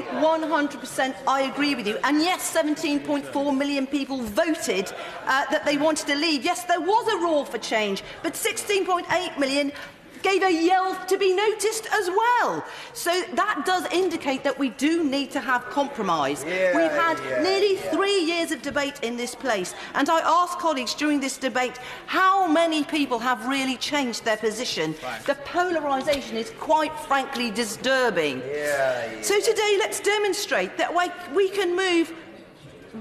absolutely 100% I agree with you. And yes, 17.4 million people voted that they wanted to leave. Yes, there was a roar for change, but 16.8 million gave a yell to be noticed as well. So that does indicate that we do need to have compromise. We've had nearly 3 years of debate in this place, and I asked colleagues during this debate how many people have really changed their position. The polarisation is quite frankly disturbing. So today let's demonstrate that we can move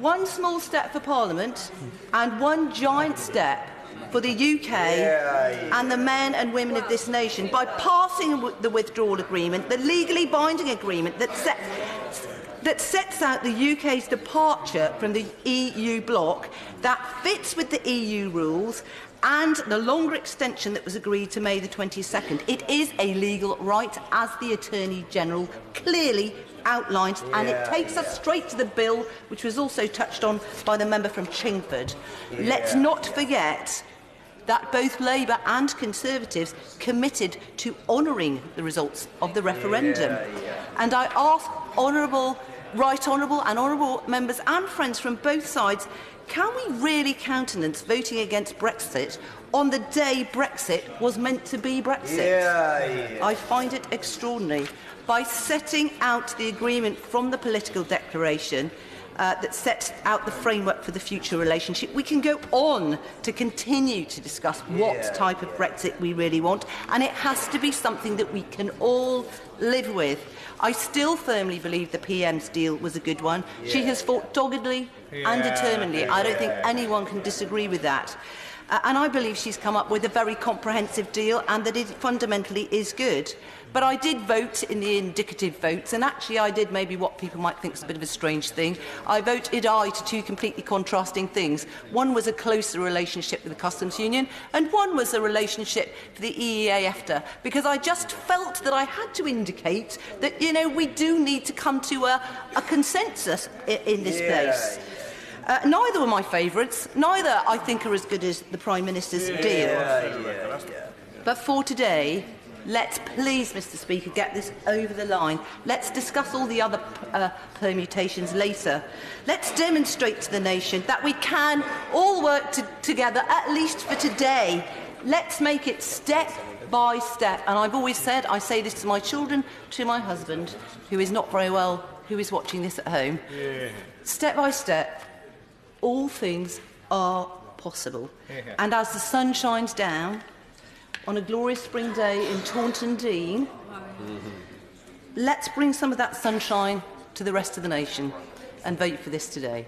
one small step for Parliament and one giant step for the UK and the men and women of this nation by passing the withdrawal agreement, the legally binding agreement that sets out the UK's departure from the EU bloc, that fits with the EU rules, and the longer extension that was agreed to May the 22nd. It is a legal right, as the Attorney-General clearly outlined, and it takes us straight to the bill, which was also touched on by the member from Chingford. Let's not forget that both Labour and Conservatives committed to honouring the results of the referendum. And I ask right honourable and honourable members and friends from both sides, can we really countenance voting against Brexit on the day Brexit was meant to be Brexit? I find it extraordinary. By setting out the agreement from the political declaration that sets out the framework for the future relationship, we can go on to continue to discuss what type of Brexit we really want, and it has to be something that we can all live with. I still firmly believe the PM's deal was a good one. She has fought doggedly and determinedly. I don't think anyone can disagree with that. And I believe she's come up with a very comprehensive deal and that it fundamentally is good. But I did vote in the indicative votes, and actually I did maybe what people might think is a bit of a strange thing. I voted aye to two completely contrasting things. One was a closer relationship with the Customs Union, and one was a relationship for the EEA EFTA, because I just felt that I had to indicate that, you know, we do need to come to a consensus in this place. Neither were my favourites. Neither, I think, are as good as the Prime Minister's deal. But for today, let's please, Mr Speaker, get this over the line. Let's discuss all the other permutations later. Let's demonstrate to the nation that we can all work together, at least for today. Let's make it step by step. And I've always said, I say this to my children, to my husband, who is not very well, who is watching this at home. Step by step, all things are possible. And as the sun shines down on a glorious spring day in Taunton Dean, let's bring some of that sunshine to the rest of the nation and vote for this today.